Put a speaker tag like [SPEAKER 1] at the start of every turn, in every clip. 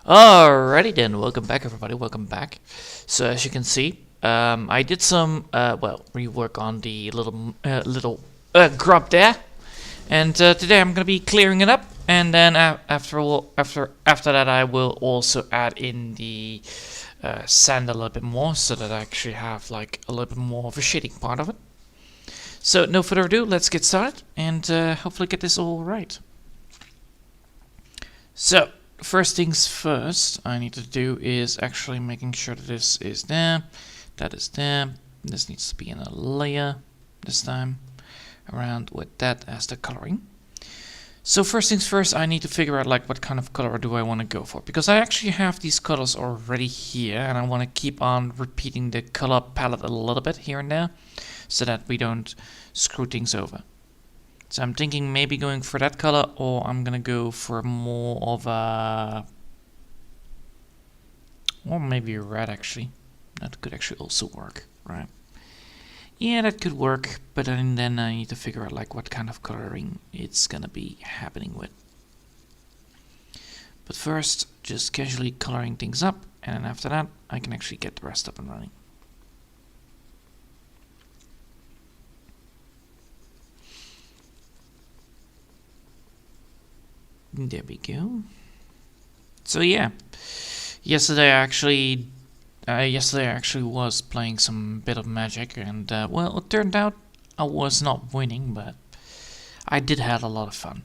[SPEAKER 1] Alrighty then, welcome back everybody, welcome back. So as you can see, I did some, rework on the little grub there. And today I'm gonna be clearing it up, and then after that I will also add in the sand a little bit more, so that I actually have like a little bit more of a shading part of it. So no further ado, let's get started, and hopefully get this all right. So, first things first, I need to do is actually making sure that this is there, that is there. This needs to be in a layer this time, around with that as the coloring. So first things first, I need to figure out like what kind of color do I want to go for, because I actually have these colors already here, and I want to keep on repeating the color palette a little bit here and there, so that we don't screw things over. So I'm thinking maybe going for that color, or I'm gonna go for more of a, or maybe a red actually. That could actually also work, right? Yeah, that could work, but then I need to figure out like what kind of coloring it's gonna be happening with. But first, just casually coloring things up, and then after that, I can actually get the rest up and running. There we go. So yeah, yesterday I actually was playing some bit of Magic, and well, it turned out I was not winning, but I did have a lot of fun.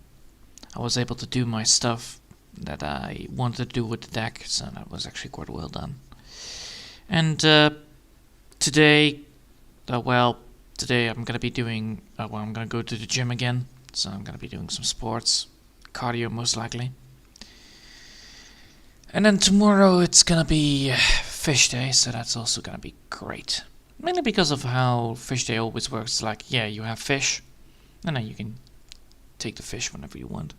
[SPEAKER 1] I was able to do my stuff that I wanted to do with the deck, so that was actually quite well done. And today, today I'm gonna be doing, I'm gonna go to the gym again, so I'm gonna be doing some sports. Cardio most likely. And then tomorrow it's gonna be fish day, so that's also gonna be great. Mainly because of how fish day always works. It's like, yeah, you have fish, and then you can take the fish whenever you want.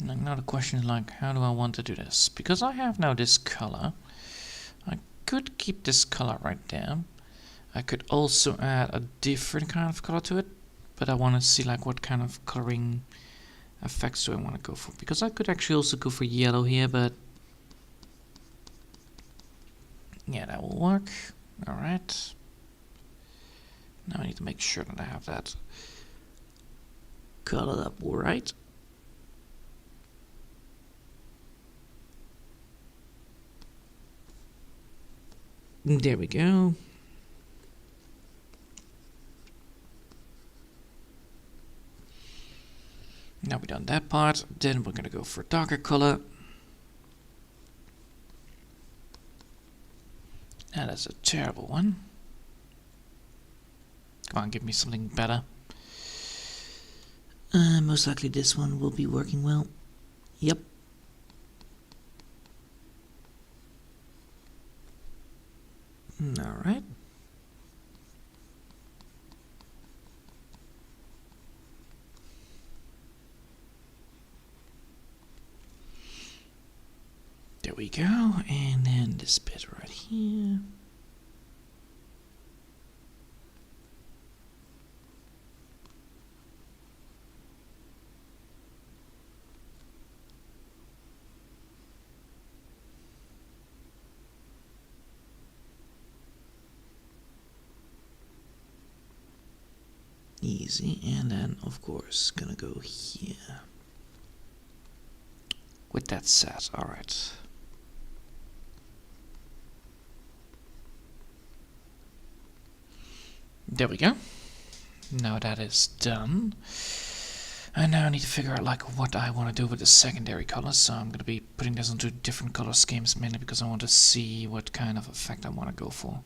[SPEAKER 1] And now the question is like, how do I want to do this? Because I have now this color. I could keep this color right there. I could also add a different kind of color to it. But I want to see like what kind of coloring effects do I want to go for, because I could actually also go for yellow here, but yeah, that will work. Alright, now I need to make sure that I have that colored up right. There we go. Now we've done that part, then we're gonna go for a darker color. And that's a terrible one. Come on, give me something better. Most likely this one will be working well. Yep. Alright. There we go, and then this bit right here. Easy, and then of course gonna go here. With that set, alright. There we go. Now that is done. And now I need to figure out like what I want to do with the secondary colors. So I'm going to be putting this onto different color schemes, mainly because I want to see what kind of effect I want to go for.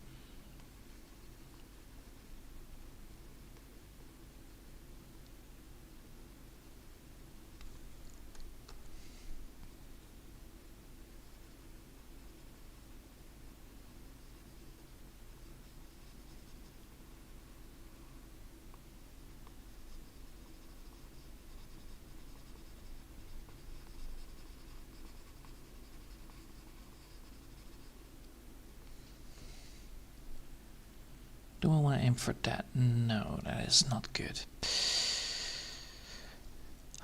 [SPEAKER 1] Do I want to aim for that? No, that is not good.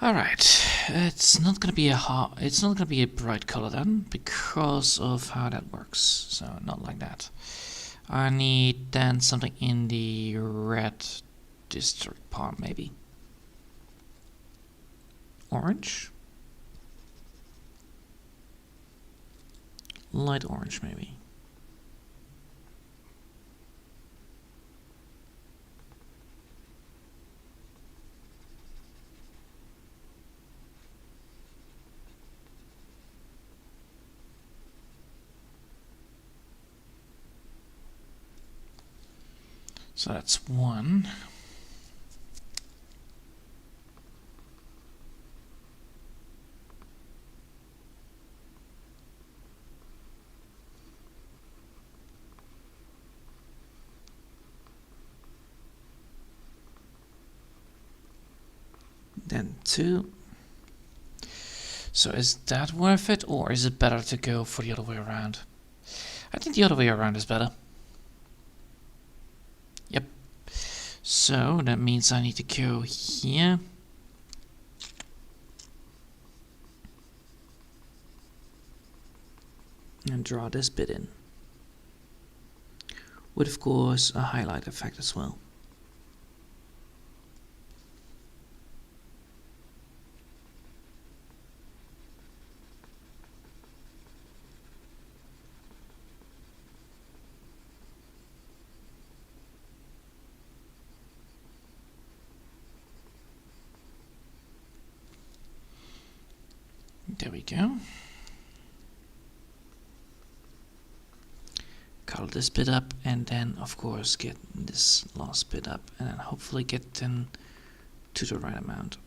[SPEAKER 1] Alright, it's not gonna be a bright color then, because of how that works. So not like that. I need then something in the red district part, maybe. Orange? Light orange, maybe. So that's one. Then two. So is that worth it, or is it better to go for the other way around? I think the other way around is better. Yep. So that means I need to go here. And draw this bit in. With, of course, a highlight effect as well. There we go. Color this bit up, and then of course get this last bit up, and then hopefully get then to the right amount.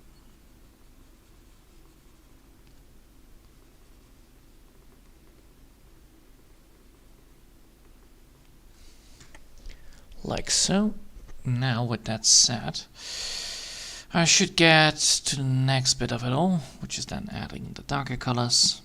[SPEAKER 1] Like so. Now with that said, I should get to the next bit of it all, which is then adding the darker colors.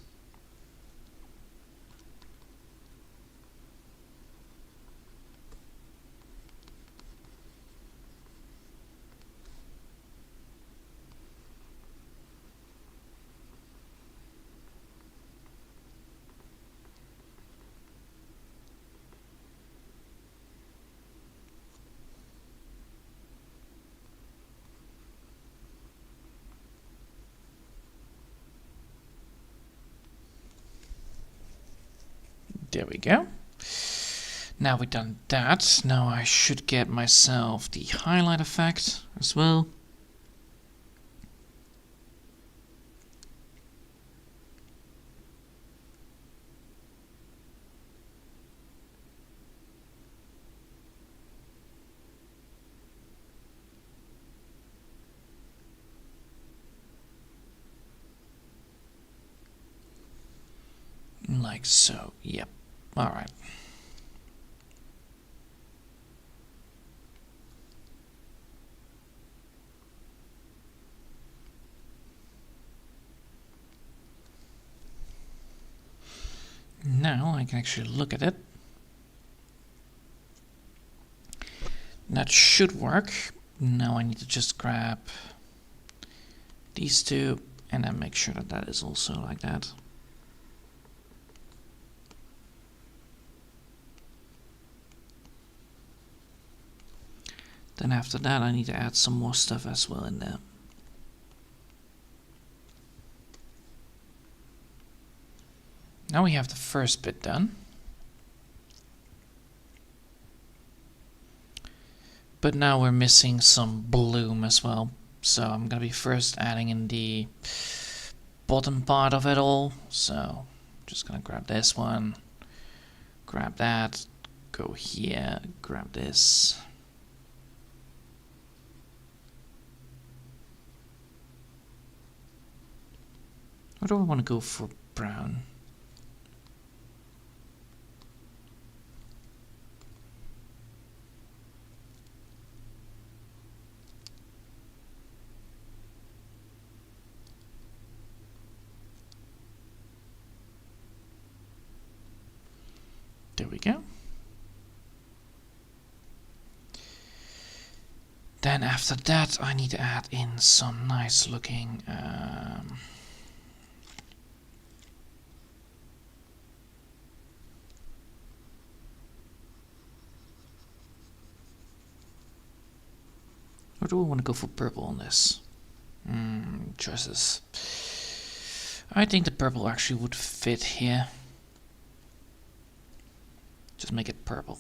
[SPEAKER 1] There we go. Now we've done that, now I should get myself the highlight effect as well. Like so, yep. Alright. Now I can actually look at it. That should work. Now I need to just grab these two and then make sure that that is also like that. Then after that I need to add some more stuff as well in there. Now we have the first bit done. But now we're missing some bloom as well. So I'm gonna be first adding in the bottom part of it all. So just gonna grab this one, grab that, go here, grab this. Or do I want to go for brown? There we go. Then after that I need to add in some nice looking or do I want to go for purple on this? Choices. I think the purple actually would fit here. Just make it purple.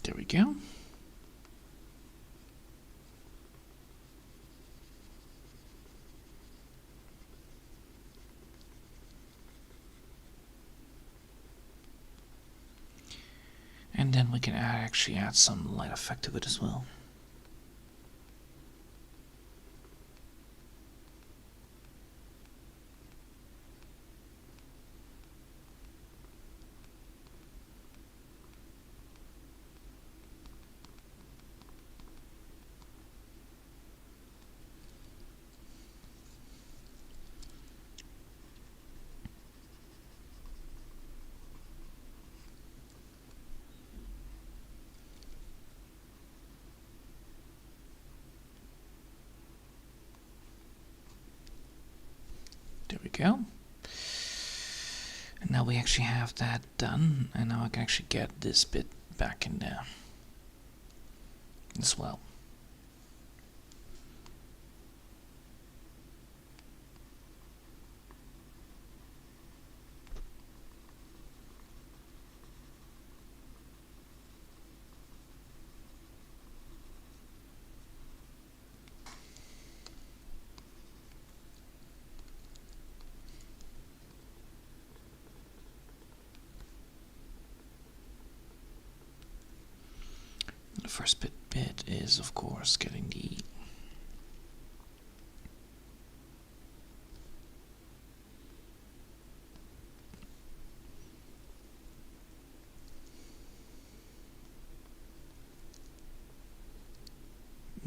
[SPEAKER 1] There we go. And then we can actually add some light effect to it as well. There we go. And now we actually have that done, and now I can actually get this bit back in there as well. The first bit is, of course, getting the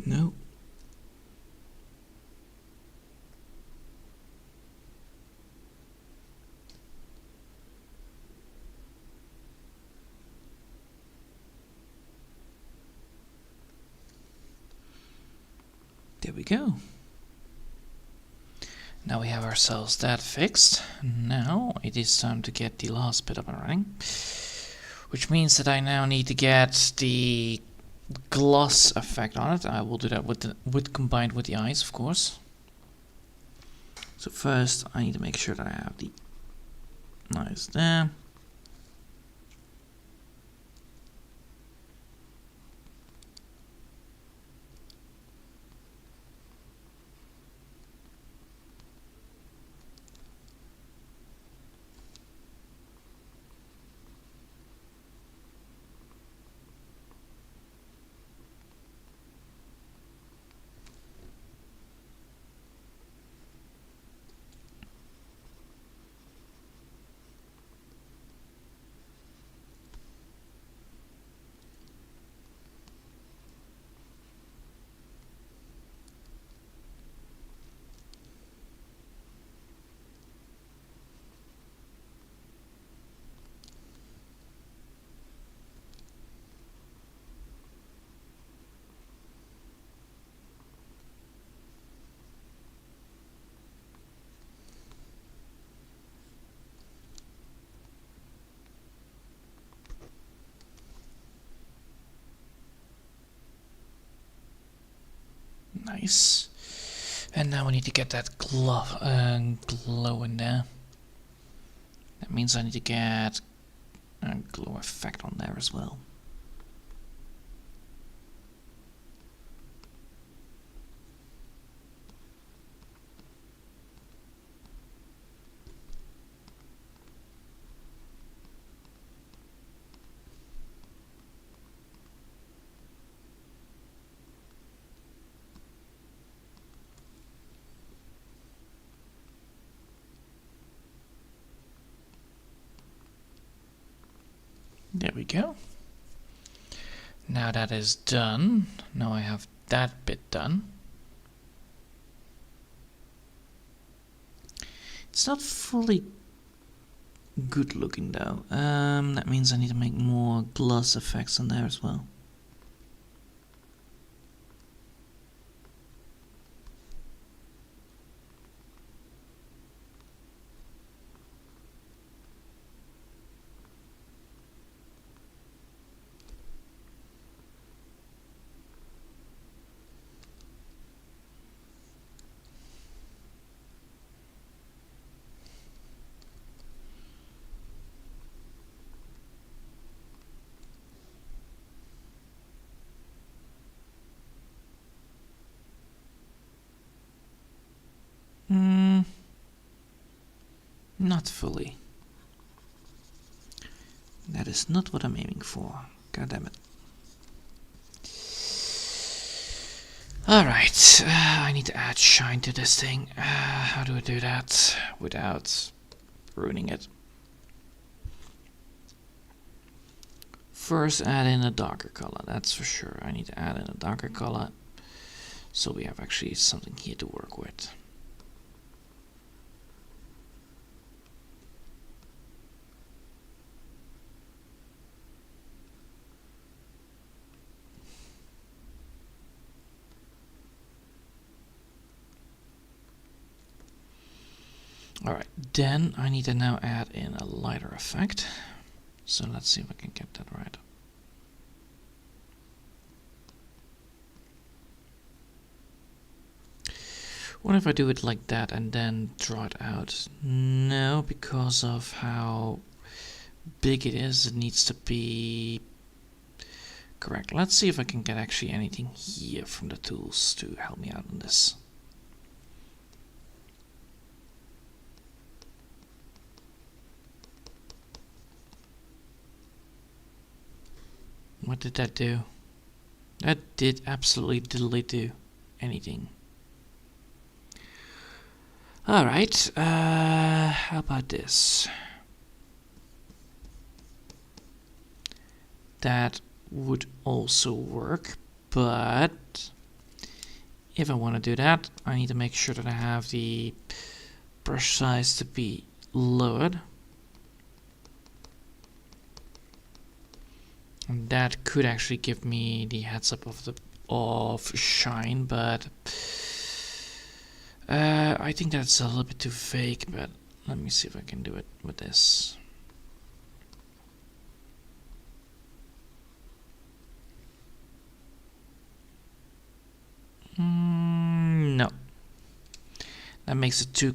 [SPEAKER 1] no. There we go. Now we have ourselves that fixed. Now it is time to get the last bit up and running, which means that I now need to get the gloss effect on it. I will do that with combined with the eyes, of course. So first I need to make sure that I have the eyes there. Nice. And now we need to get that glow in there. That means I need to get a glow effect on there as well. There we go. Now that is done. Now I have that bit done. It's not fully good looking though. That means I need to make more gloss effects on there as well. Not fully. That is not what I'm aiming for. God damn it. Alright, I need to add shine to this thing. How do I do that without ruining it? First add in a darker color, that's for sure. I need to add in a darker color so we have actually something here to work with. Alright, then I need to now add in a lighter effect. So let's see if I can get that right. What if I do it like that and then draw it out? No, because of how big it is, it needs to be correct. Let's see if I can get actually anything here from the tools to help me out on this. What did that do? That did absolutely diddly do anything. Alright, how about this? That would also work, but if I want to do that, I need to make sure that I have the brush size to be lowered. And that could actually give me the heads up of shine, but I think that's a little bit too vague, but let me see if I can do it with this. No, that makes it too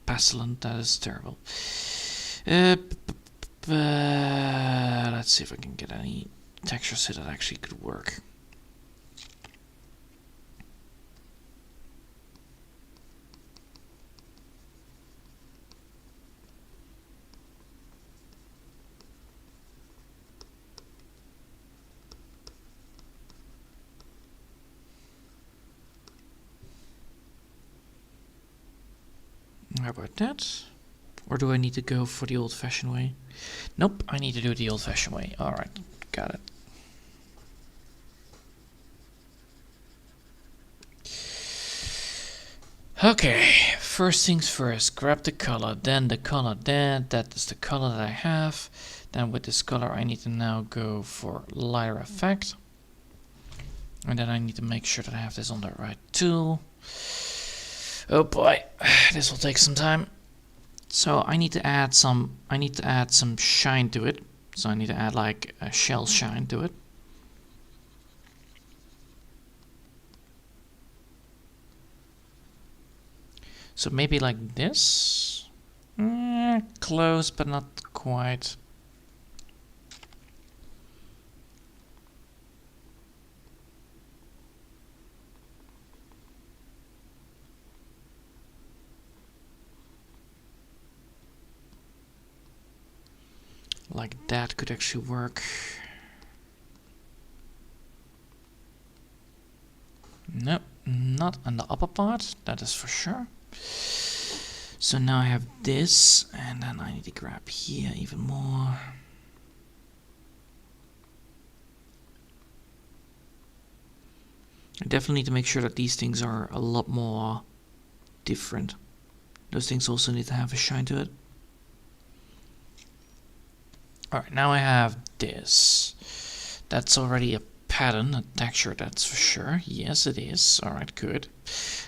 [SPEAKER 1] pastel. That is terrible. Let's see if I can get any textures here that actually could work. How about that? Or do I need to go for the old-fashioned way? Nope, I need to do it the old-fashioned way. Alright, got it. Okay, first things first, grab the color, then the color there, that is the color that I have. Then with this color I need to now go for lighter effect. And then I need to make sure that I have this on the right tool. Oh boy, this will take some time. So I need to add some shine to it. So I need to add like a shell shine to it. So maybe like this. Close, but not quite. Like that could actually work. Nope, not on the upper part, that is for sure. So now I have this, and then I need to grab here even more. I definitely need to make sure that these things are a lot more different. Those things also need to have a shine to it. Alright, now I have this. That's already a pattern, a texture, that's for sure. Yes, it is. Alright, good.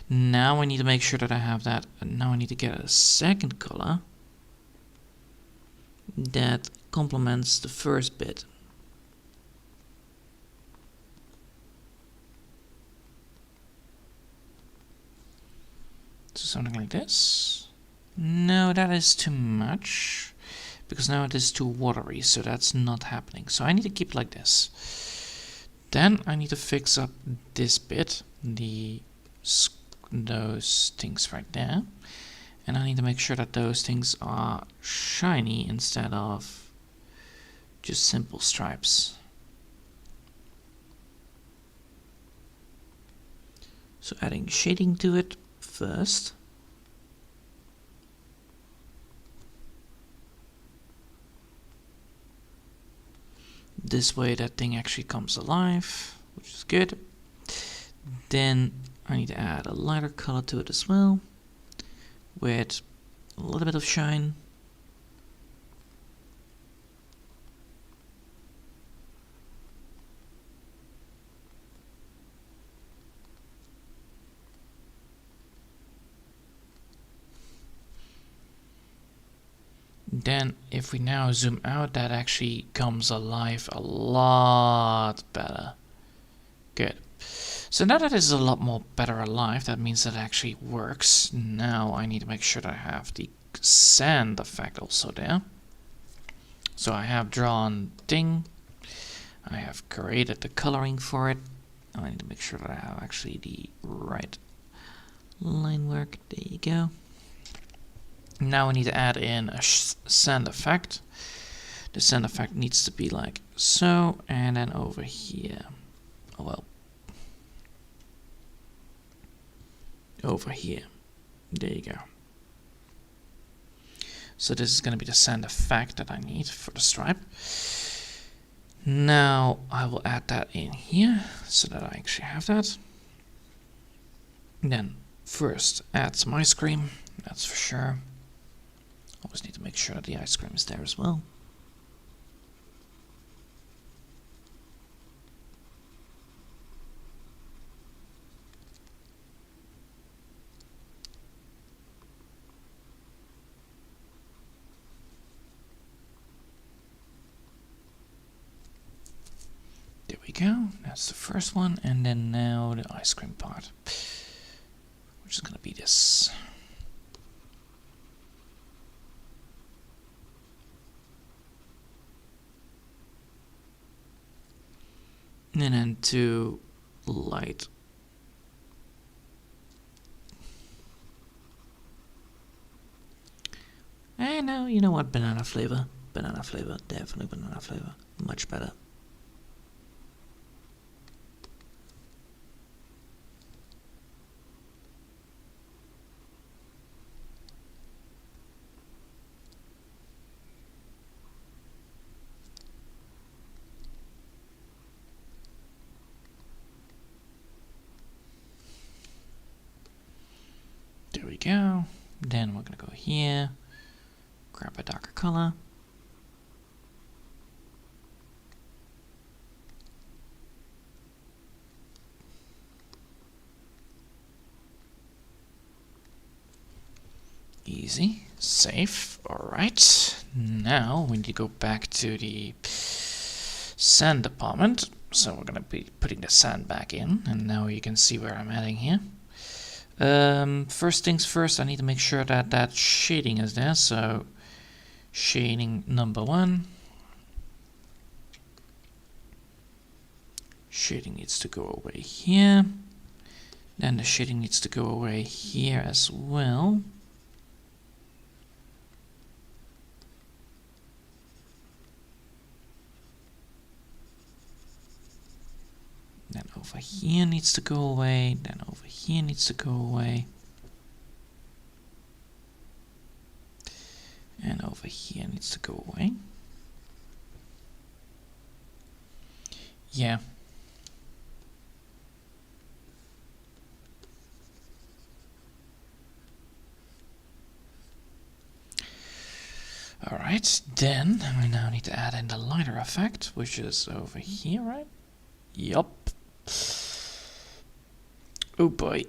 [SPEAKER 1] Now I need to make sure that I have that. And now I need to get a second color that complements the first bit. So something like this. No, that is too much, because now it is too watery, so that's not happening. So I need to keep it like this. Then I need to fix up this bit, those things right there. And I need to make sure that those things are shiny instead of just simple stripes. So adding shading to it first. This way that thing actually comes alive, which is good. Then I need to add a lighter color to it as well, with a little bit of shine. Then if we now zoom out, that actually comes alive a lot better. Good. So now that it's a lot more better alive, that means that it actually works. Now I need to make sure that I have the sand effect also there. So I have drawn thing. I have created the coloring for it. I need to make sure that I have actually the right line work. There you go. Now we need to add in a sand effect. The sand effect needs to be like so, and then over here. Oh well. Over here. There you go. So this is going to be the sand effect that I need for the stripe. Now I will add that in here so that I actually have that. Then first add some ice cream, that's for sure. Always need to make sure that the ice cream is there as well. There we go, that's the first one, and then now the ice cream part, which is going to be this. And then to light. And now, you know what, banana flavor. Banana flavor, definitely banana flavor. Much better. There we go. Then we're going to go here, grab a darker color. Easy, safe. Alright, now we need to go back to the sand department. So we're going to be putting the sand back in, and now you can see where I'm adding here. First things first, I need to make sure that that shading is there. So shading number 1. Shading needs to go away here. Then the shading needs to go away here as well. Then over here needs to go away, then over here needs to go away. And over here needs to go away. Yeah. Alright, then we now need to add in the lighter effect, which is over here, right? Yup. Oh boy.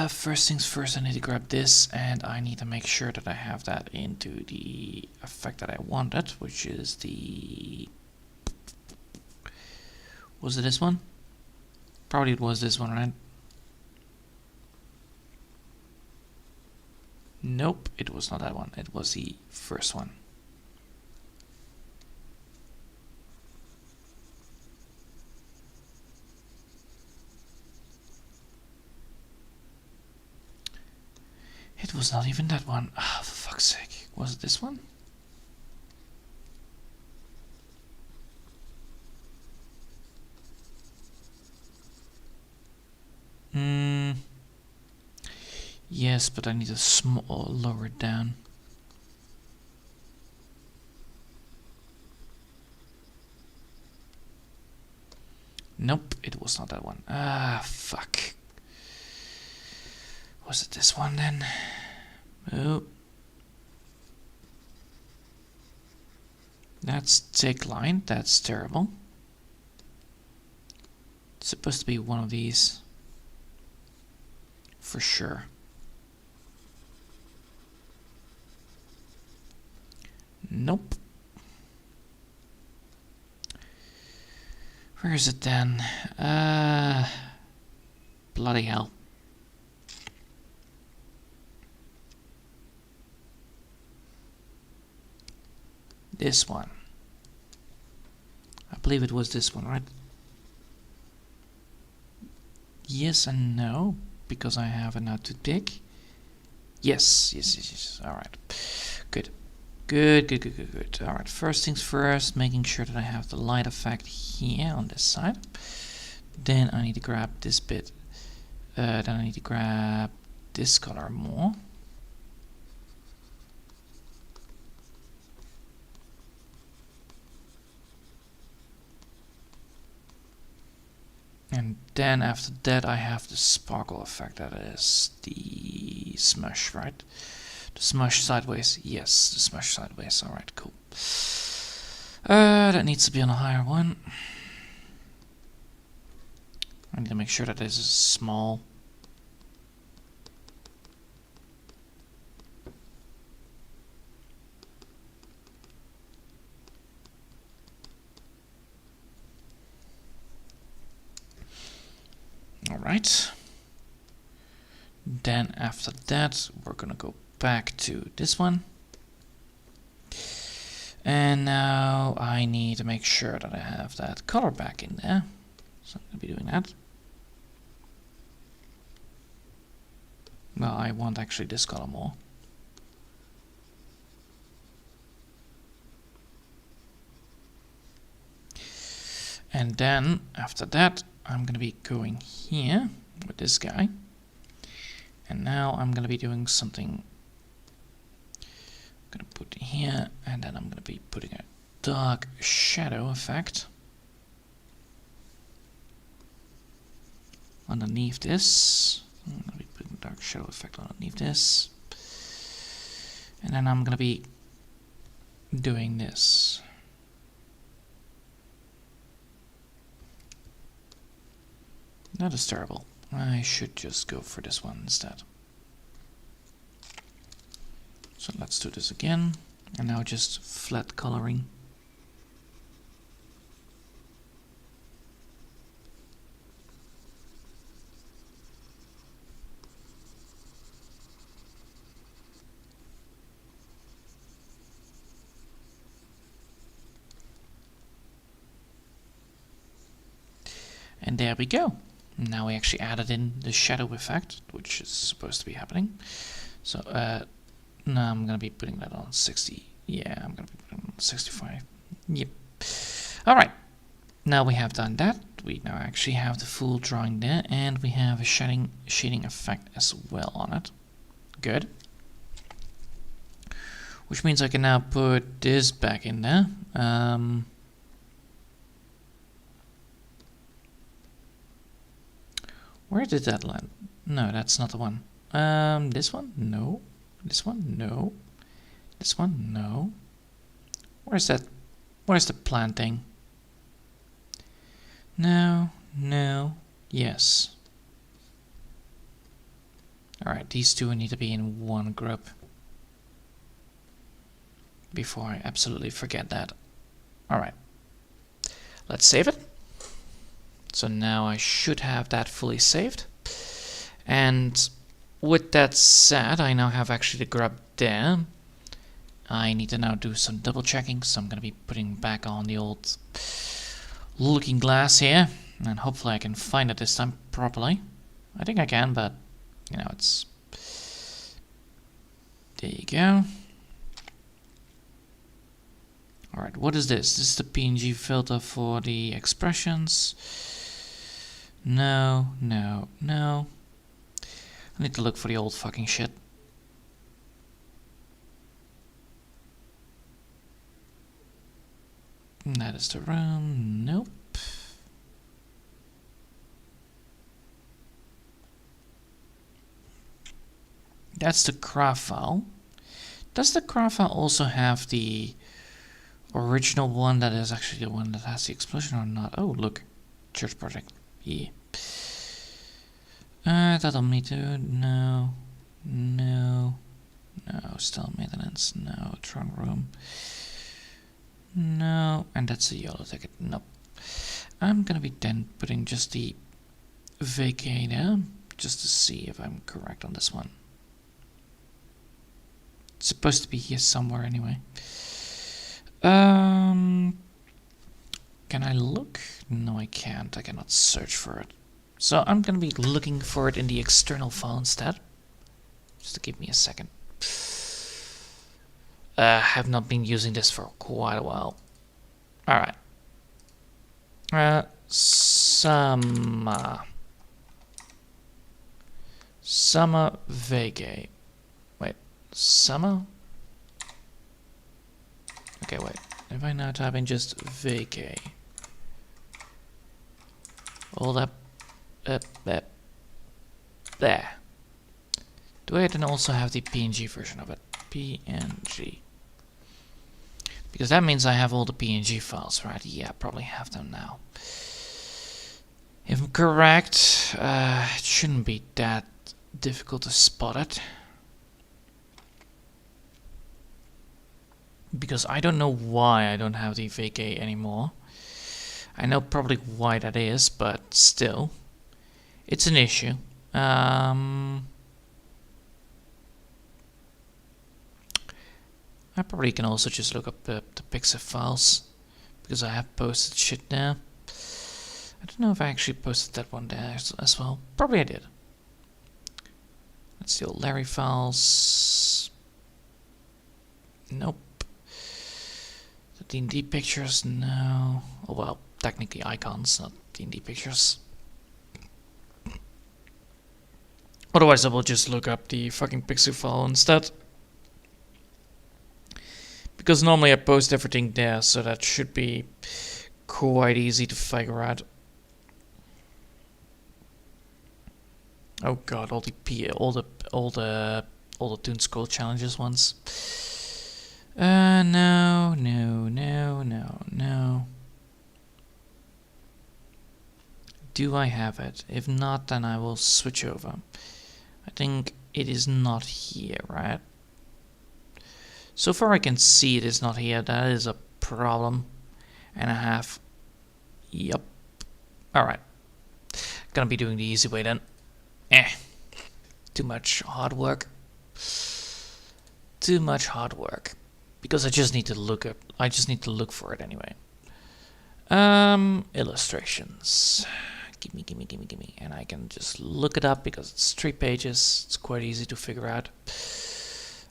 [SPEAKER 1] First things first, I need to grab this, and I need to make sure that I have that into the effect that I wanted, which is the... Was it this one? Probably it was this one, right? Nope, it was not that one. It was the first one. It was not even that one. Ah, for fuck's sake. Was it this one? Yes, but I need to lower it down. Nope, it was not that one. Ah, fuck. Was it this one then? Oh. That's thick line. That's terrible. It's supposed to be one of these. For sure. Nope. Where is it then? Bloody hell. This one. I believe it was this one, right? Yes and no, because I have a nut to pick. Yes. Alright. Good. Good. Alright, first things first, making sure that I have the light effect here on this side. Then I need to grab this bit. Then I need to grab this color more. And then after that I have the sparkle effect, that is the smush, right? The smush sideways, yes, the smush sideways, alright, cool. That needs to be on a higher one. I need to make sure that this is small. Alright. Then after that, we're gonna go back to this one. And now I need to make sure that I have that color back in there. So I'm gonna be doing that. Well, I want actually this color more. And then after that, I'm gonna be going here with this guy. And now I'm gonna be doing something. I'm gonna put it here, and then I'm gonna be putting a dark shadow effect underneath this. I'm gonna be putting a dark shadow effect underneath this. And then I'm gonna be doing this. That is terrible. I should just go for this one instead. So let's do this again. And now just flat coloring. And there we go. Now we actually added in the shadow effect, which is supposed to be happening. So now I'm gonna be putting that on 60. Yeah, I'm gonna be putting it on 65. Yep. Alright. Now we have done that. We now actually have the full drawing there, and we have a shading effect as well on it. Good. Which means I can now put this back in there. Where did that land? No, that's not the one. This one? No. This one? No. This one? No. Where's that? Where's the planting? No, no, yes. Alright, these two need to be in one group. Before I absolutely forget that. Alright. Let's save it. So now I should have that fully saved. And with that said, I now have actually the grub there. I need to now do some double checking, so I'm going to be putting back on the old looking glass here. And hopefully I can find it this time properly. I think I can, but, you know, it's... There you go. Alright, what is this? This is the PNG filter for the expressions. No, no, no. I need to look for the old fucking shit. That is the room. Nope. That's the craft file. Does the craft file also have the original one that is actually the one that has the explosion or not? Oh, look. Church project. Yeah. That'll me too. No. No. No. Still maintenance. No. Tron room. No. And that's a yellow ticket. Nope. I'm gonna be then putting just the vacate there, just to see if I'm correct on this one. It's supposed to be here somewhere anyway. Can I look? No, I can't. I cannot search for it. So I'm gonna be looking for it in the external file instead. Just to give me a second. Have not been using this for quite a while. Alright. Summer vacate. Wait, summer? Okay, wait. If I now type in just vacate. Hold up. There. Do I then also have the PNG version of it? PNG. Because that means I have all the PNG files, right? Yeah, I probably have them now. If I'm correct, it shouldn't be that difficult to spot it. Because I don't know why I don't have the vacate anymore. I know probably why that is, but still. It's an issue. I probably can also just look up the Pixar files. Because I have posted shit there. I don't know if I actually posted that one there as well. Probably I did. Let's see, old Larry files. Nope. The D&D pictures, no. Oh well, technically icons, not D&D pictures. Otherwise I will just look up the fucking pixel file instead. Because normally I post everything there, so that should be quite easy to figure out. Oh god, all the Toon Scroll challenges ones. No. Do I have it? If not, then I will switch over. I think it is not here, right? So far I can see it is not here. That is a problem. And I have... Yup. Alright. Gonna be doing the easy way then. Too much hard work. Too much hard work. Because I just need to look for it anyway. Illustrations. Gimme. And I can just look it up because it's 3 pages. It's quite easy to figure out.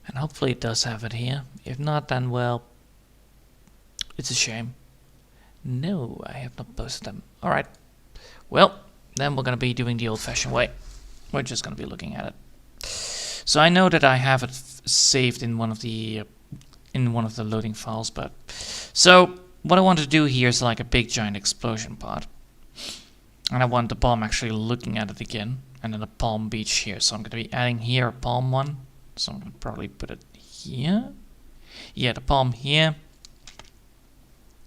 [SPEAKER 1] And hopefully it does have it here. If not, then well, it's a shame. No, I have not posted them. Alright. Well, then we're gonna be doing the old-fashioned way. We're just gonna be looking at it. So I know that I have it saved in one of the loading files, but so what I want to do here is like a big giant explosion part, and I want the palm actually looking at it again, and then a palm beach here. So I'm going to be adding here a palm one. So I'm going to probably put it here. Yeah, the palm here,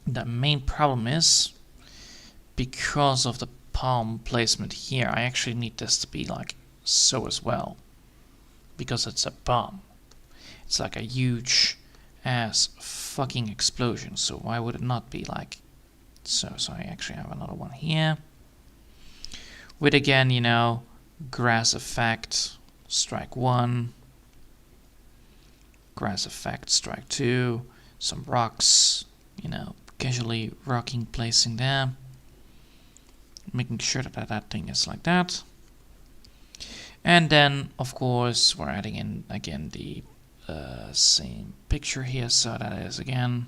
[SPEAKER 1] The main problem is, because of the palm placement here, I actually need this to be like so as well. Because it's a bomb. It's like a huge ass fucking explosion. So why would it not be like so? So I actually have another one here. With again, you know, grass effect, strike 1. Grass effect, strike 2. Some rocks, you know, casually rocking, placing there. Making sure that that thing is like that. And then, of course, we're adding in again the same picture here. So that is again.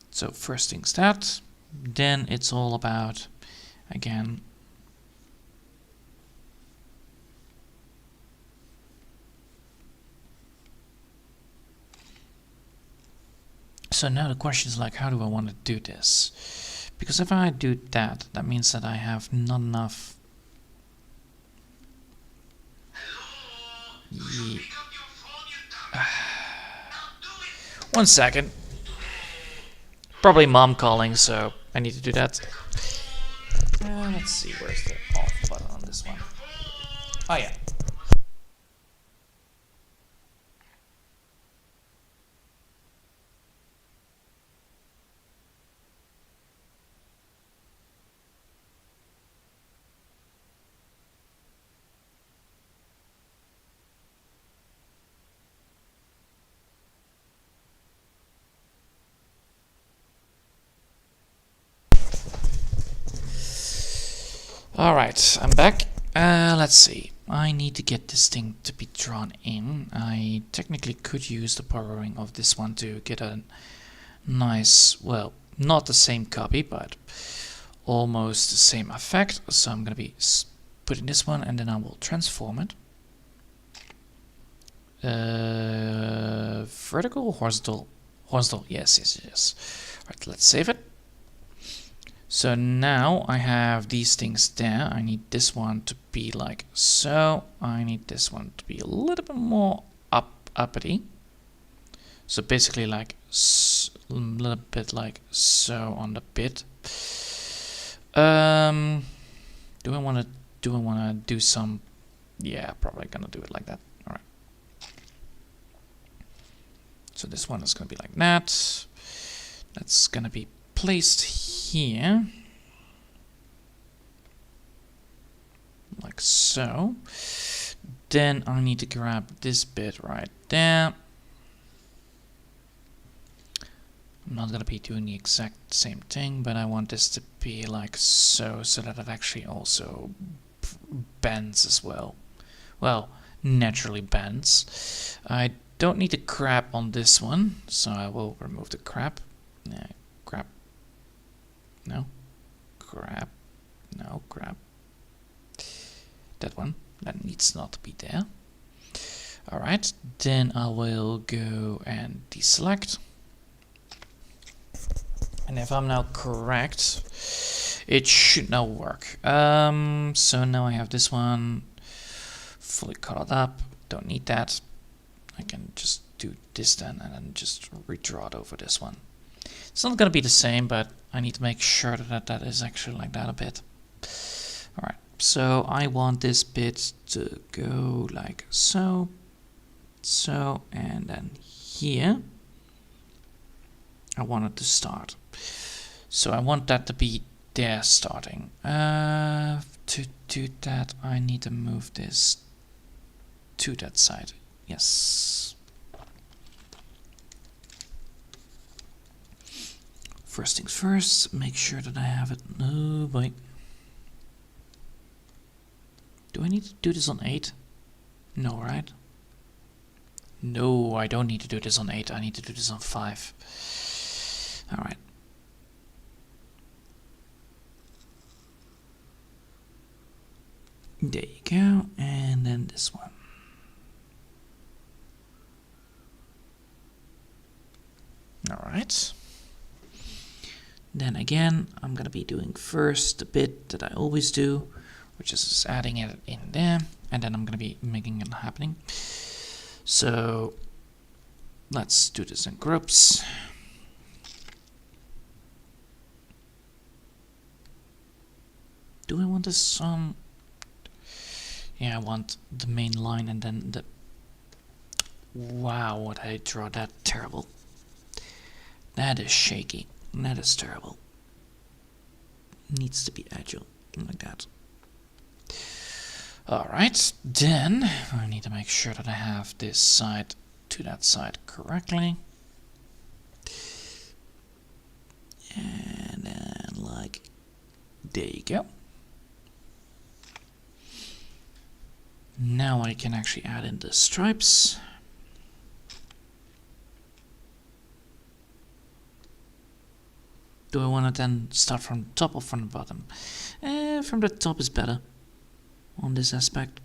[SPEAKER 1] So first thing's that. Then it's all about, again, so now the question is like, how do I want to do this? Because if I do that, that means that I have not enough. Yeah. 1 second. Probably mom calling, so I need to do that. Let's see, where's the off button on this one? Oh yeah. Alright, I'm back. Let's see. I need to get this thing to be drawn in. I technically could use the borrowing of this one to get a nice, well, not the same copy, but almost the same effect. So I'm going to be putting this one, and then I will transform it. Vertical, horizontal, horizontal. Yes. Right, let's save it. So now I have these things there. I need this one to be like so. I need this one to be a little bit more uppity. So basically like a little bit like so on the bit. Do I want to do some? Yeah, probably gonna do it like that. All right. So this one is gonna be like that. That's gonna be placed here, like so. Then I need to grab this bit right there. I'm not gonna be doing the exact same thing, but I want this to be like so, so that it actually also bends as well. Well, naturally bends. I don't need to crap on this one, so I will remove the crap. Crap. No. Crap. No, crap. That one. That needs not to be there. Alright, then I will go and deselect. And if I'm now correct, it should now work. So now I have this one fully colored up. Don't need that. I can just do this then and then just redraw it over this one. It's not going to be the same, but I need to make sure that that is actually like that a bit. Alright, so I want this bit to go like so, so, and then here I want it to start. So I want that to be there starting. To do that, I need to move this to that side. Yes. First things first, make sure that I have it. No, boy. Do I need to do this on 8? No, right? No, I don't need to do this on 8. I need to do this on 5. Alright. There you go. And then this one. Alright. Then again, I'm going to be doing first the bit that I always do, which is adding it in there, and then I'm going to be making it happening. So let's do this in groups. Do I want this on? Yeah, I want the main line and then the... Wow, what I draw that terrible. That is shaky. That is terrible. Needs to be agile, like that. Alright, then I need to make sure that I have this side to that side correctly. And then like, there you go. Now I can actually add in the stripes. Do I want to then start from the top or from the bottom? From the top is better on this aspect.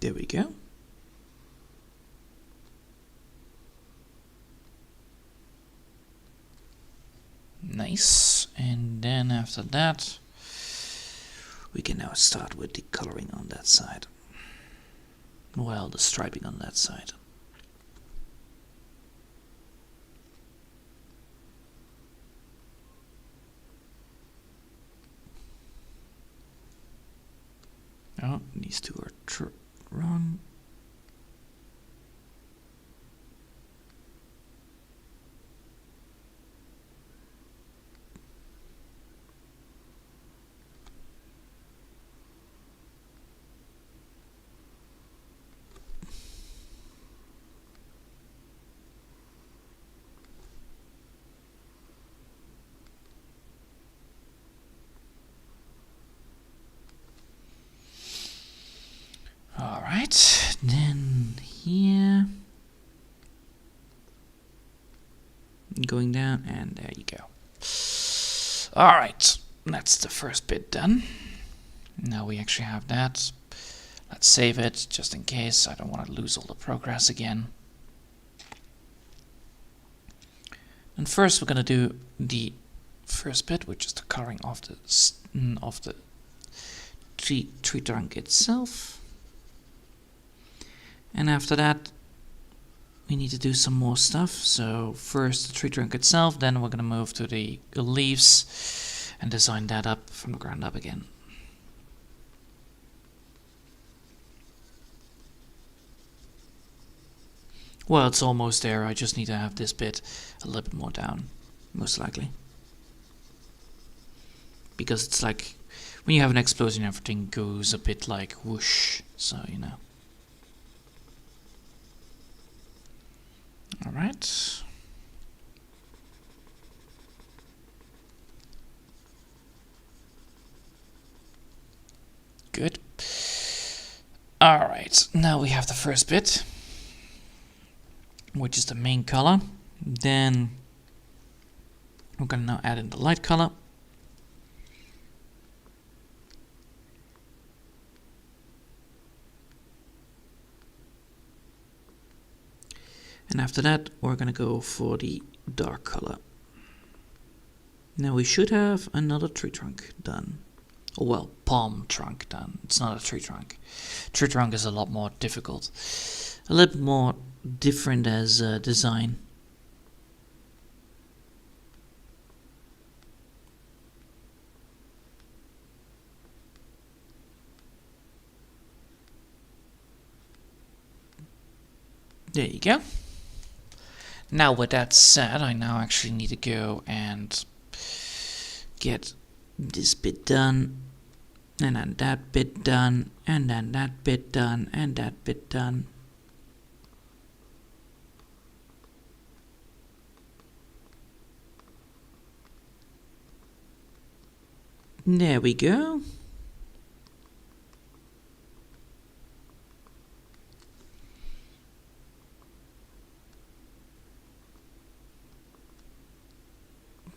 [SPEAKER 1] There we go. Nice. And then after that, we can now start with the coloring on that side. Well, the striping on that side. Oh, these two are wrong. Alright, then here, going down, and there you go. Alright, that's the first bit done. Now we actually have that. Let's save it, just in case. I don't want to lose all the progress again. And first we're going to do the first bit, which is the coloring of the tree trunk itself. And after that, we need to do some more stuff. So first the tree trunk itself, then we're going to move to the leaves and design that up from the ground up again. Well, it's almost there. I just need to have this bit a little bit more down, most likely. Because it's like, when you have an explosion, everything goes a bit like whoosh, so you know. Alright. Good. Alright, now we have the first bit, which is the main color. Then we're going to now add in the light color. And after that, we're going to go for the dark color. Now we should have another tree trunk done. Oh, well, palm trunk done. It's not a tree trunk. Tree trunk is a lot more difficult. A little more different as design. There you go. Now with that said, I now actually need to go and get this bit done, and then that bit done, and then that bit done, and that bit done. There we go.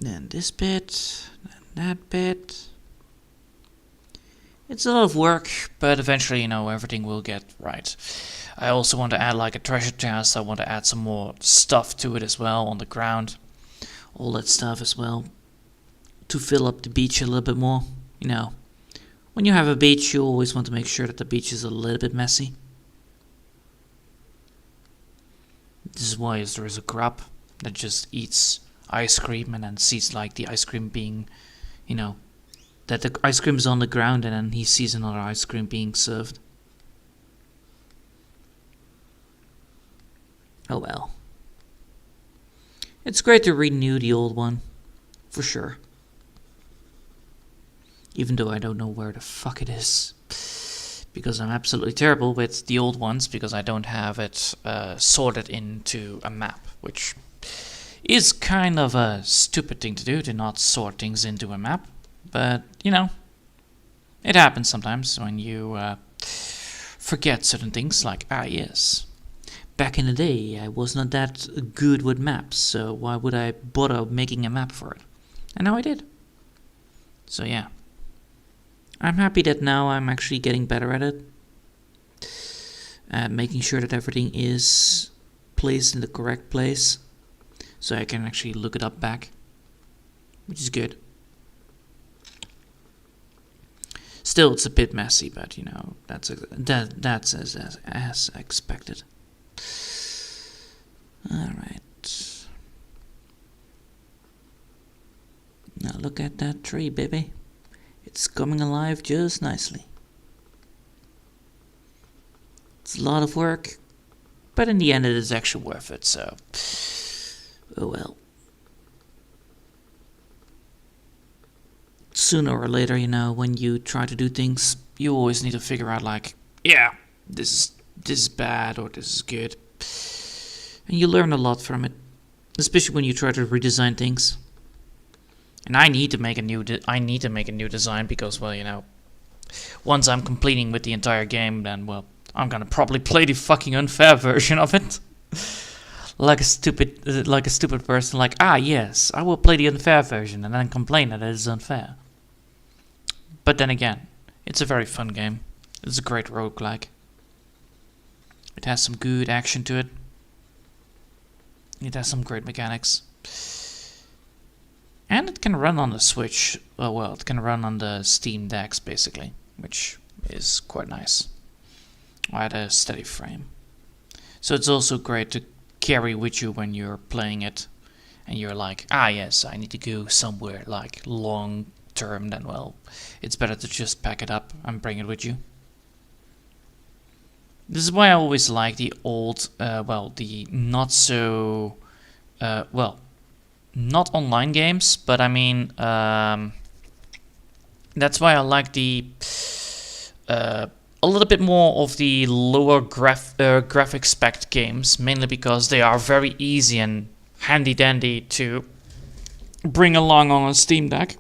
[SPEAKER 1] Then this bit, then that bit. It's a lot of work, but eventually, everything will get right. I also want to add like a treasure chest. I want to add some more stuff to it as well on the ground. All that stuff as well. To fill up the beach a little bit more. When you have a beach, you always want to make sure that the beach is a little bit messy. This is why there is a grub that just eats ice cream and then sees like the ice cream being, that the ice cream is on the ground and then he sees another ice cream being served. Oh well. It's great to renew the old one, for sure. Even though I don't know where the fuck it is. Because I'm absolutely terrible with the old ones, because I don't have it sorted into a map, which is kind of a stupid thing to do, to not sort things into a map. But, it happens sometimes when you forget certain things, like, yes, back in the day I was not that good with maps, so why would I bother making a map for it? And now I did. So yeah. I'm happy that now I'm actually getting better at it. Making sure that everything is placed in the correct place, so I can actually look it up back, which is good. Still, it's a bit messy, but that's as expected. All right. Now look at that tree, baby. It's coming alive just nicely. It's a lot of work, but in the end it is actually worth it, so oh well. Sooner or later, when you try to do things, you always need to figure out like, yeah, this is bad or this is good. And you learn a lot from it, especially when you try to redesign things. And I need to make a new design because, well, once I'm completing with the entire game, then, well, I'm gonna probably play the fucking unfair version of it. like a stupid person, like, yes, I will play the unfair version and then complain that it is unfair. But then again, it's a very fun game. It's a great roguelike. It has some good action to it. It has some great mechanics. And it can run on the Switch. Well, it can run on the Steam Decks, basically, which is quite nice. At a steady frame. So it's also great to carry with you when you're playing it. And you're like, yes, I need to go somewhere like long term. Then, well, it's better to just pack it up and bring it with you. This is why I always like the old, the not so, not online games, but I mean, that's why I like the a little bit more of the lower graphic spec games, mainly because they are very easy and handy dandy to bring along on a Steam Deck,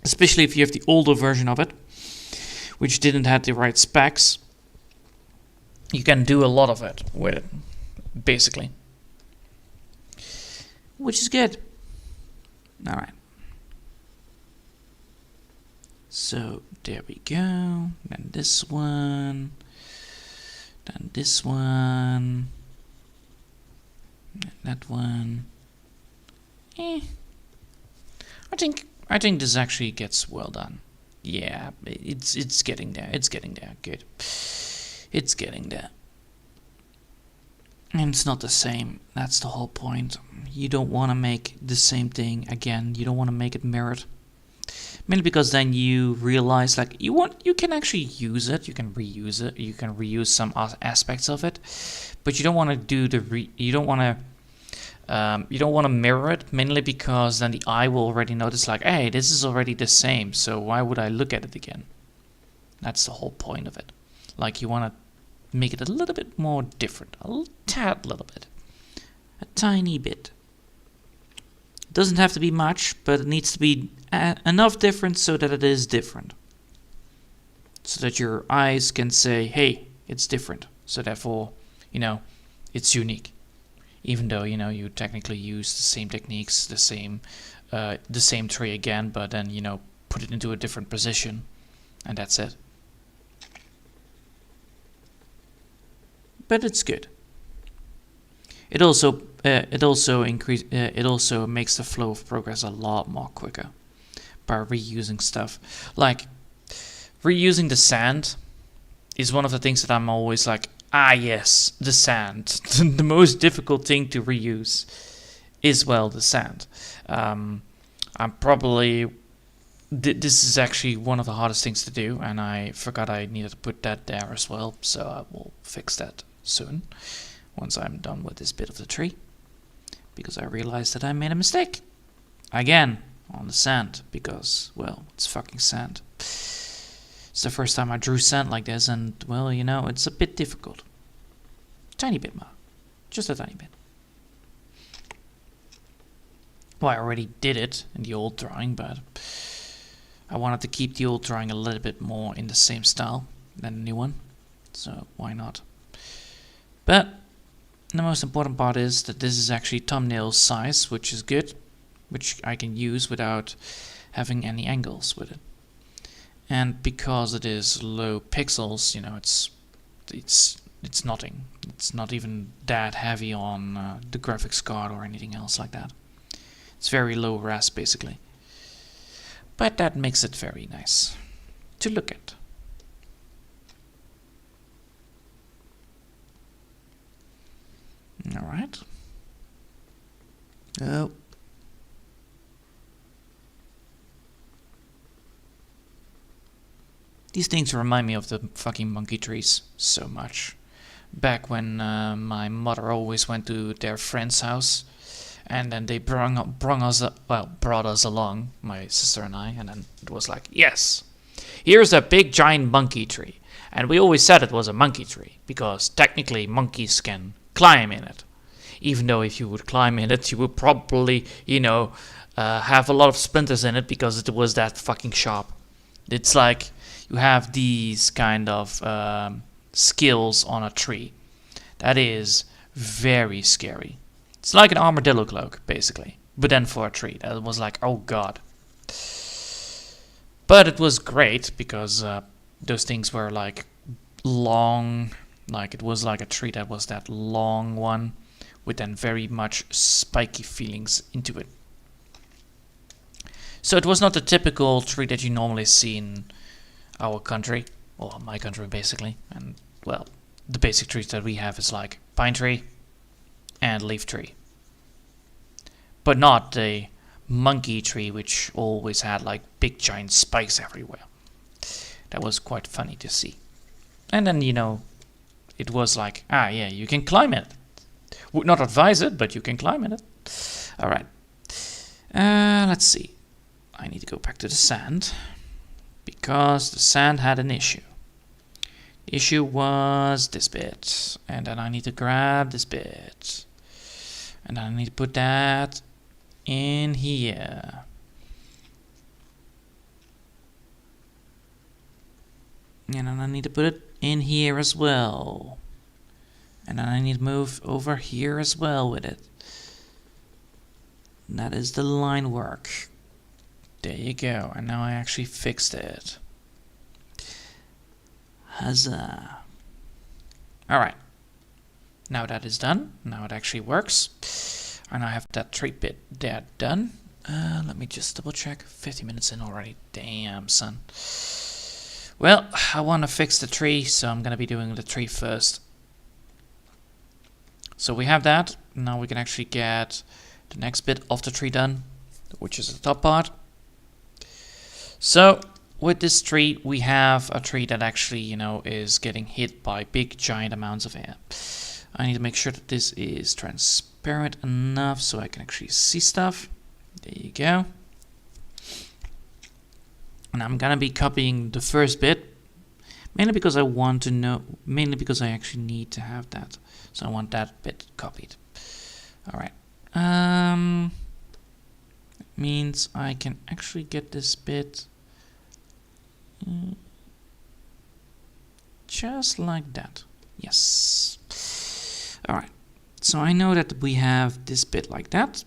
[SPEAKER 1] especially if you have the older version of it, which didn't have the right specs. You can do a lot of it with it, basically. Which is good. Alright. So, there we go. Then this one. Then this one. And that one. I think this actually gets well done. Yeah, it's getting there. It's getting there. Good. It's getting there. And it's not the same. That's the whole point. You don't want to make the same thing again. You don't want to make it mirrored. Mainly because then you realize like you can actually use it. You can reuse it. You can reuse some aspects of it. But you don't want to do you don't want to mirror it, mainly because then the eye will already notice like, hey, this is already the same, so why would I look at it again? That's the whole point of it. Like, you want to make it a little bit more different. A little bit. A tiny bit. It doesn't have to be much, but it needs to be enough different so that it is different. So that your eyes can say, hey, it's different. So therefore, it's unique. even though, you know, you technically use the same techniques, the same tree again, but then, you know, put it into a different position, and that's it. But it's good. It also makes the flow of progress a lot more quicker by reusing stuff. Like reusing the sand is one of the things that I'm always like, ah yes, the sand. The most difficult thing to reuse is, well, the sand. I'm probably this is actually one of the hardest things to do, and I forgot I needed to put that there as well, so I will fix that soon once I'm done with this bit of the tree, because I realized that I made a mistake again on the sand, because, well, it's fucking sand. It's the first time I drew sand like this, and, well, you know, it's a bit difficult. Tiny bit more. Just a tiny bit. Well, I already did it in the old drawing, but I wanted to keep the old drawing a little bit more in the same style than the new one, so why not? But the most important part is that this is actually thumbnail size, which is good, which I can use without having any angles with it. And because it is low pixels, you know, it's nothing. It's not even that heavy on the graphics card or anything else like that. It's very low res basically. But that makes it very nice to look at. All right. Oh. These things remind me of the fucking monkey trees so much. Back when my mother always went to their friend's house, and then they brought us along, my sister and I, and then it was like, yes, here's a big giant monkey tree. And we always said it was a monkey tree, because technically monkeys can climb in it. Even though if you would climb in it, you would probably, you know, have a lot of splinters in it, because it was that fucking sharp. It's like you have these kind of skills on a tree. That is very scary. It's like an armadillo cloak, basically. But then for a tree. That was like, oh god. But it was great, because those things were like long. Like it was like a tree that was that long one, with then very much spiky feelings into it. So it was not the typical tree that you normally see in our country, or my country basically. And, well, the basic trees that we have is like pine tree and leaf tree. But not the monkey tree, which always had like big giant spikes everywhere. That was quite funny to see. And then, you know, it was like, ah yeah, you can climb it. Would not advise it, but you can climb in it. Alright. Let's see. I need to go back to the sand, because the sand had an issue. The issue was this bit, and then I need to grab this bit, and then I need to put that in here. And then I need to put it in here as well. And then I need to move over here as well with it. And that is the line work. There you go. And now I actually fixed it. Huzzah. Alright. Now that is done. Now it actually works. And I have that tree bit there done. Let me just double check. 50 minutes in already. Damn, son. Well, I want to fix the tree, so I'm going to be doing the tree first. So we have that. Now we can actually get the next bit of the tree done, which is the top part. So with this tree, we have a tree that actually, you know, is getting hit by big giant amounts of air. I need to make sure that this is transparent enough so I can actually see stuff. There you go. And I'm gonna be copying the first bit, mainly because I want to know, mainly because I actually need to have that. So I want that bit copied. Alright. It means I can actually get this bit just like that. Yes. Alright. So I know that we have this bit like that.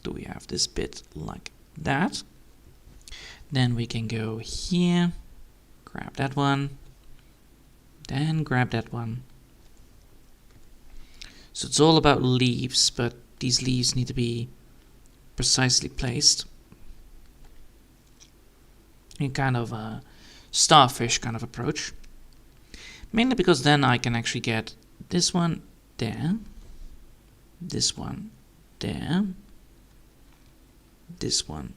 [SPEAKER 1] Do we have this bit like that? Then we can go here, grab that one, then grab that one. So it's all about leaves, but these leaves need to be precisely placed in kind of a starfish kind of approach. Mainly because then I can actually get this one there, this one there, this one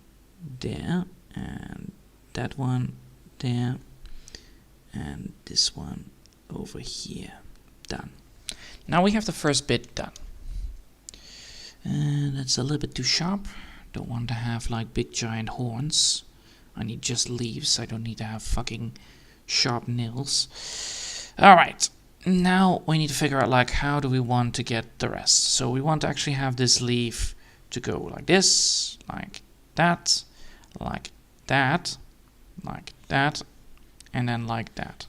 [SPEAKER 1] there, and that one there, and this one over here. Done. Now we have the first bit done. And that's a little bit too sharp. Don't want to have like big giant horns. I need just leaves. I don't need to have fucking sharp nails. Alright. Now we need to figure out like how do we want to get the rest. So we want to actually have this leaf to go like this, like that, like that, like that, and then like that.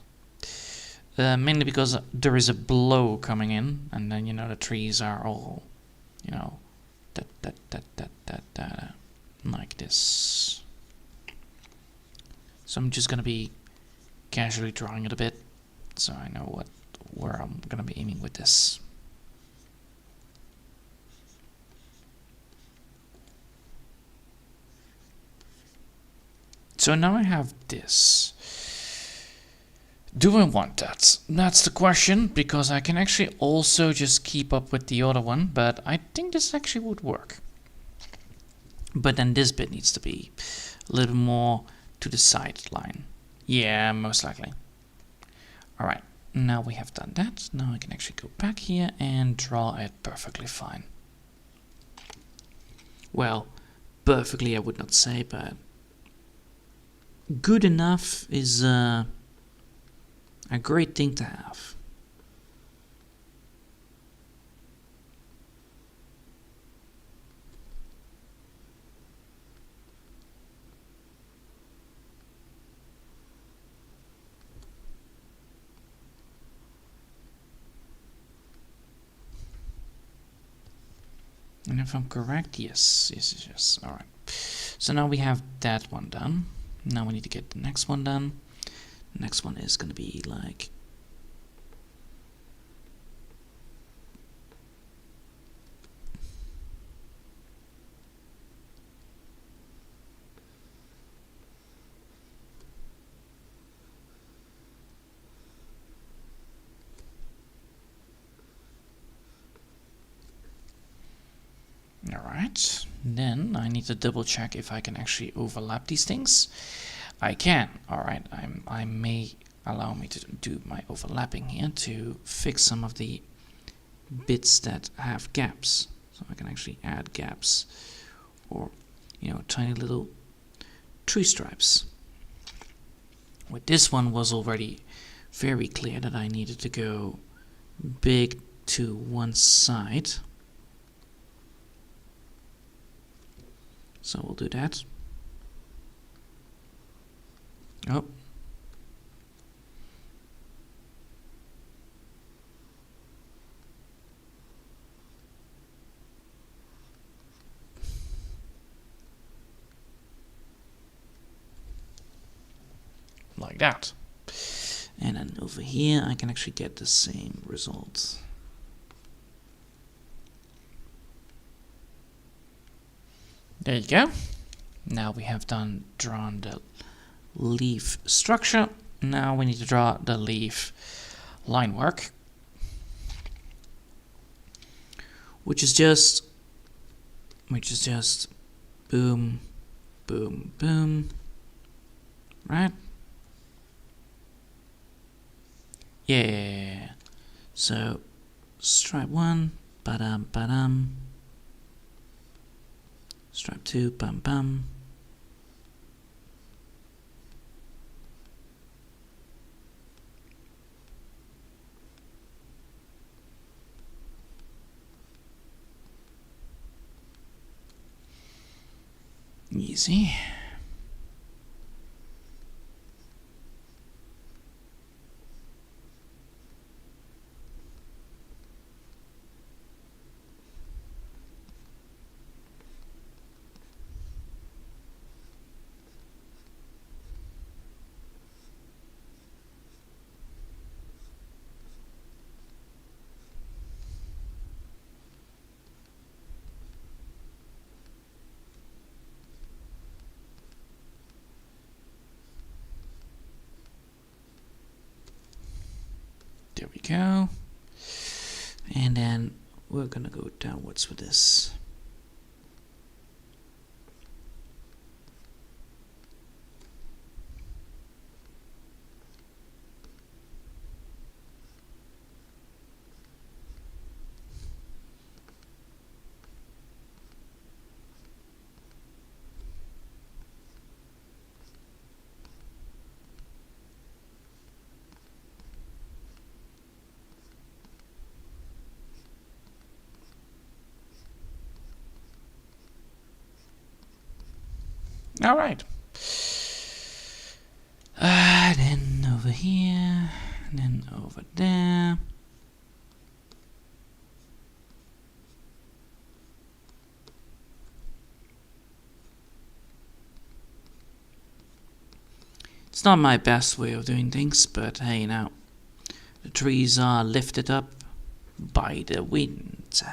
[SPEAKER 1] Mainly because there is a blow coming in, and then, you know, the trees are all, you know, like this. So I'm just gonna be casually drawing it a bit, so I know where I'm gonna be aiming with this. So now I have this. Do I want that? That's the question, because I can actually also just keep up with the other one, but I think this actually would work. But then this bit needs to be a little more to the sideline. Yeah, most likely. Alright, now we have done that. Now I can actually go back here and draw it perfectly fine. Well, perfectly I would not say, but good enough is a great thing to have. And if I'm correct, yes. Alright. So now we have that one done. Now we need to get the next one done. The next one is going to be like alright. Then I need to double check if I can actually overlap these things. I can. Alright, I may allow me to do my overlapping here to fix some of the bits that have gaps. So I can actually add gaps or, you know, tiny little tree stripes. With this one was already very clear that I needed to go big to one side. So we'll do that. Oh. Like that. And then over here I can actually get the same result. There you go. Now we have drawn the leaf structure. Now we need to draw the leaf line work, which is just boom, boom, boom, right? Yeah. So stripe 1, ba-dum, ba-dum. Stripe 2, bum, bum. Easy. go. And then we're gonna go downwards with this. All right. Then over here, then over there. It's not my best way of doing things, but hey, now the trees are lifted up by the wind.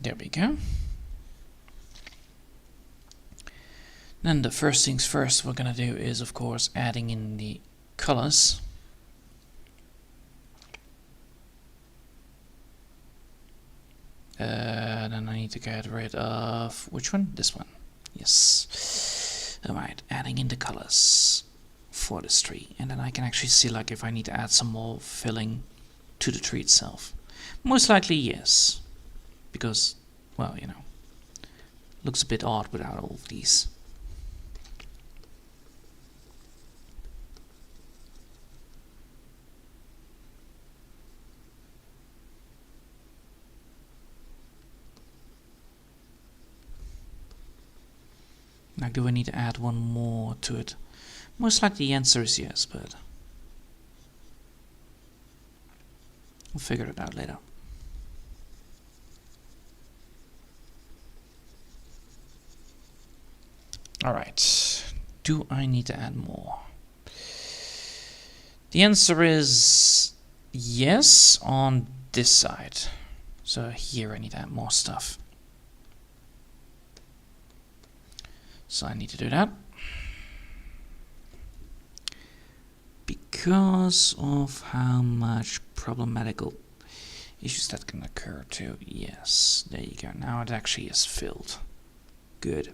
[SPEAKER 1] There we go. Then the first things first we're gonna do is, of course, adding in the colors. Then I need to get rid of which one? This one. Yes. Alright, adding in the colors for this tree. And then I can actually see like if I need to add some more filling to the tree itself. Most likely yes. Because, well, you know, looks a bit odd without all of these. Now, do I need to add one more to it? Most likely the answer is yes, but we'll figure it out later. Alright, do I need to add more? The answer is yes on this side. So here I need to add more stuff. So I need to do that. Because of how much problematical issues that can occur too. Yes, there you go. Now it actually is filled. Good.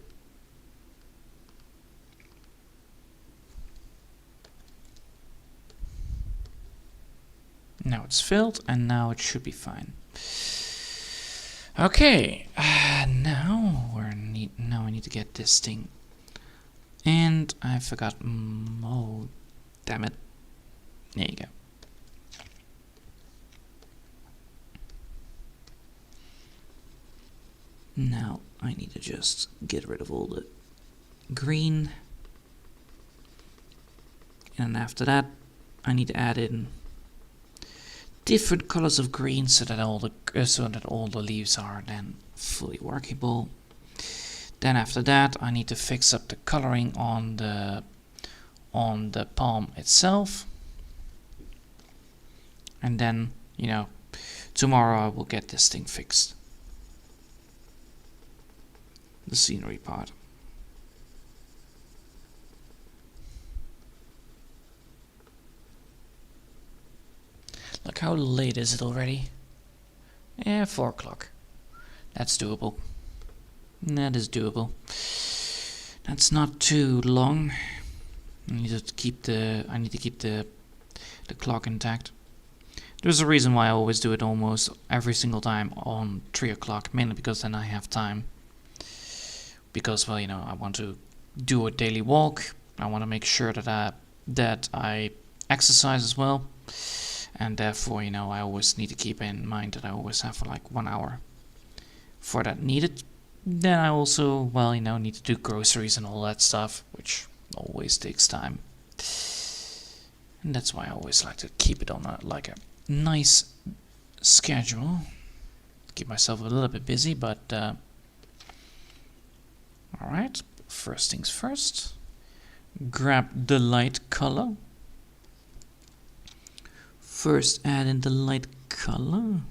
[SPEAKER 1] Now it's filled, and now it should be fine. Okay, now I need to get this thing, and I forgot. Oh, damn it! There you go. Now I need to just get rid of all the green, and after that, I need to add in different colors of green so that all the leaves are then fully workable. Then after that I need to fix up the coloring on the palm itself, and then, you know, tomorrow I will get this thing fixed, the scenery part. Look, how late is it already? 4 o'clock. That's doable. That is doable. That's not too long. I need to keep the clock intact. There's a reason why I always do it almost every single time on 3 o'clock, mainly because then I have time. Because, well, you know, I want to do a daily walk. I want to make sure that I exercise as well. And therefore, you know, I always need to keep in mind that I always have like 1 hour for that needed. Then I also, well, you know, need to do groceries and all that stuff, which always takes time. And that's why I always like to keep it on a nice schedule. Keep myself a little bit busy, but alright, first things first. Grab the light color. First add in the light color.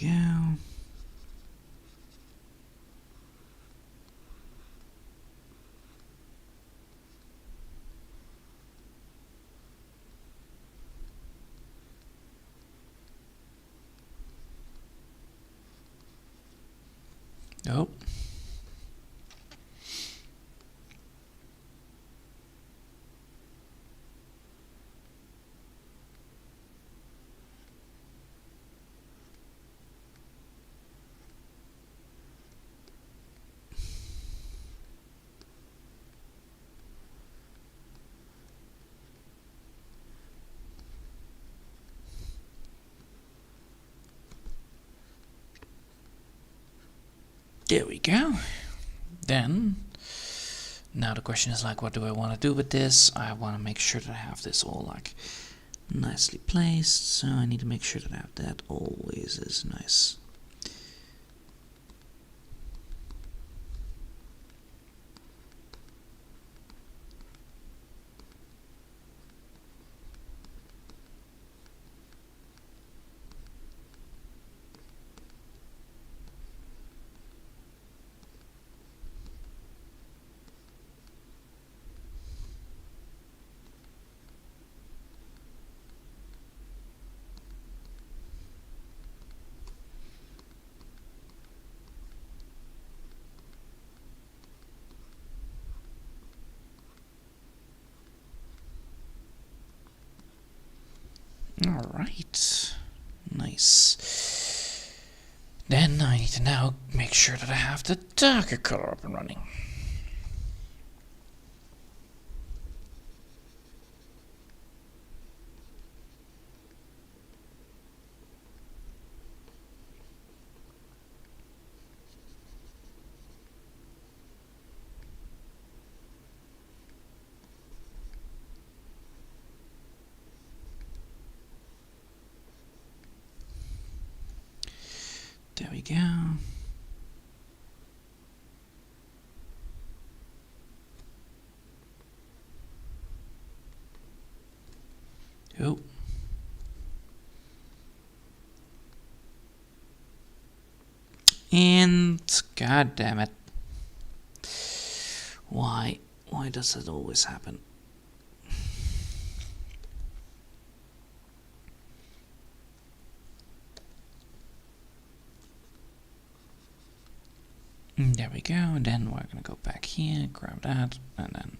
[SPEAKER 1] go. Oh. There we go. Then, now the question is like, what do I want to do with this? I want to make sure that I have this all like nicely placed, so I need to make sure that I have that always is nice. Alright, nice. Then I need to now make sure that I have the darker color up and running. There we go. Oh. And god damn it. Why does that always happen? There we go, and then we're gonna go back here, grab that, and then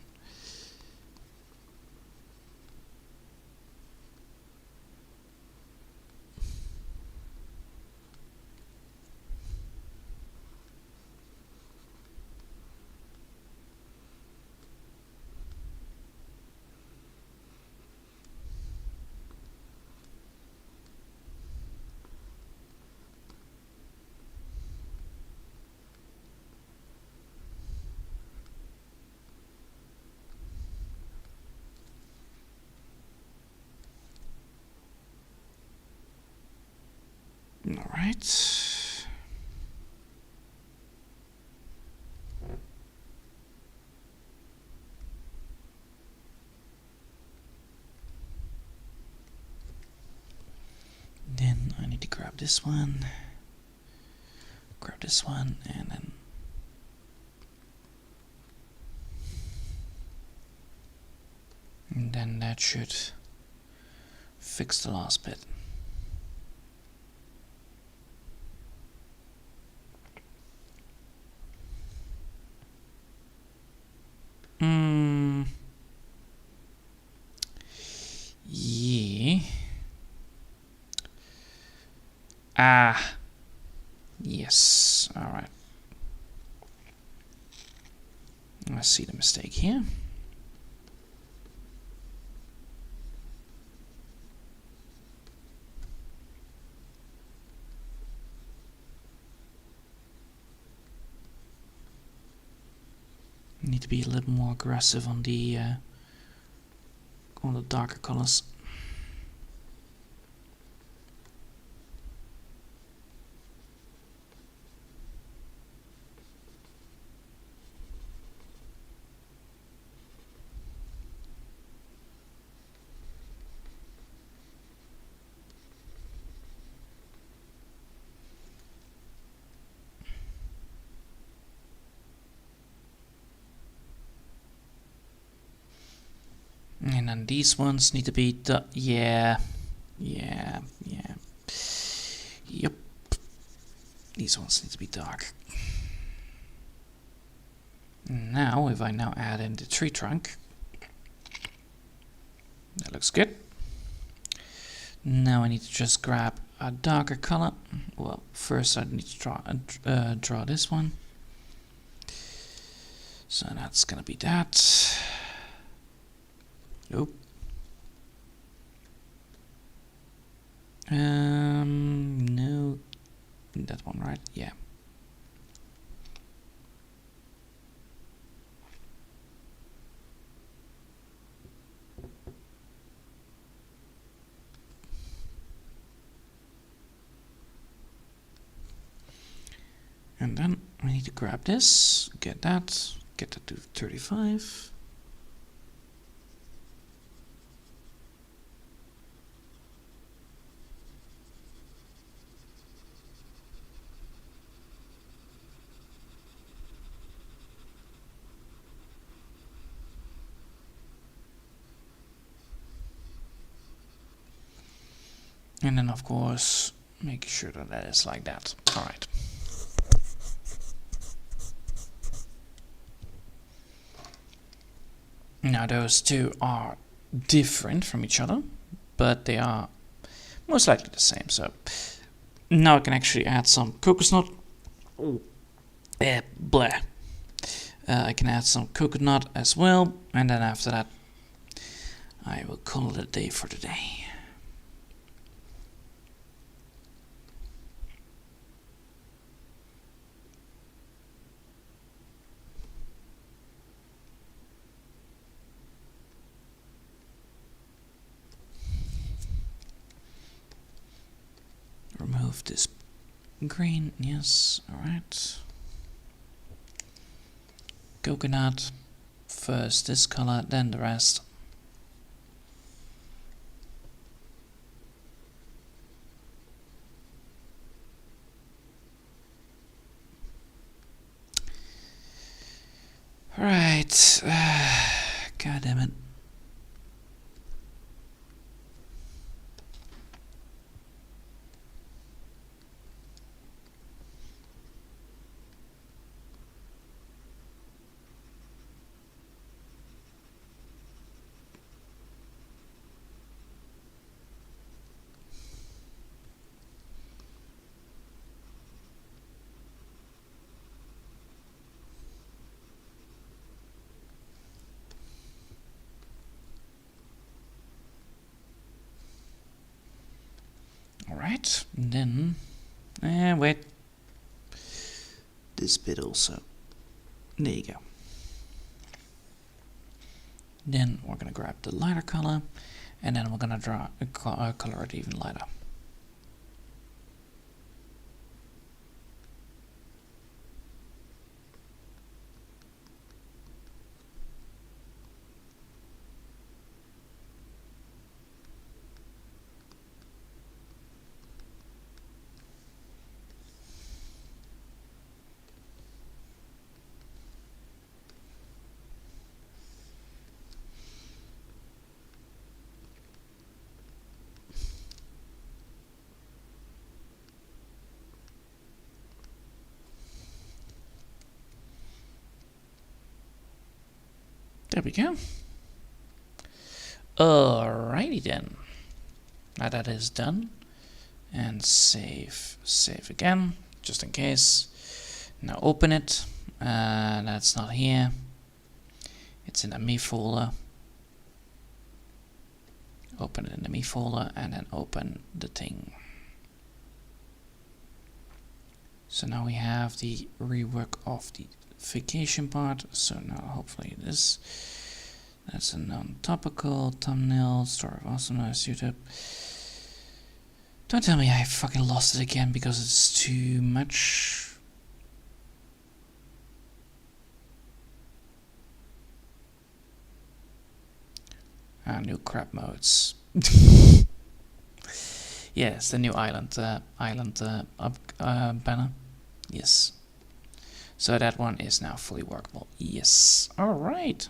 [SPEAKER 1] alright. Then I need to grab this one, and then that should fix the last bit. Yeah. Ah. Yes. Alright. I see the mistake here. Need to be a little more aggressive on the darker colors. then these ones need to be yeah. Yep. These ones need to be dark. Now, if I now add in the tree trunk, that looks good. Now I need to just grab a darker color. Well, first I need to draw this one. So that's gonna be that. Nope. No, that one, right? Yeah. And then I need to grab this, get that to 35. And then of course, make sure that that is like that. All right. Now those two are different from each other, but they are most likely the same. So now I can actually add some coconut. Blah. I can add some coconut as well, and then after that, I will call it a day for today. Remove this green, yes, alright. Coconut, first this color, then the rest. Alright, god damn it. Alright, then, wait, this bit also, there you go. Then we're gonna grab the lighter color, and then we're gonna draw a color it even lighter. There we go. Alrighty then. Now that is done. And save again, just in case. Now open it. That's not here. It's in the me folder. Open it in the me folder and then open the thing. So now we have the rework of the vacation part. So now hopefully that's a non-topical thumbnail, story of awesomeness, YouTube. Don't tell me I fucking lost it again because it's too much. New crap modes. Yes, the new island banner. Yes. So that one is now fully workable. Yes. Alright.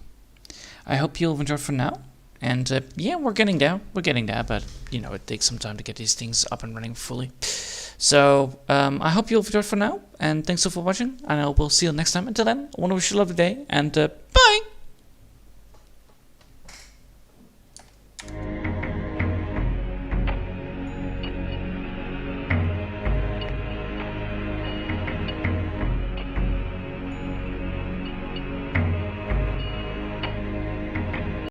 [SPEAKER 1] I hope you'll enjoy for now.
[SPEAKER 2] And yeah, we're getting there. We're getting there, but you know, it takes some time to get these things up and running fully. So I hope you'll enjoy it for now, and thanks for watching, and I will see you next time. Until then, I want to wish you a lovely day, and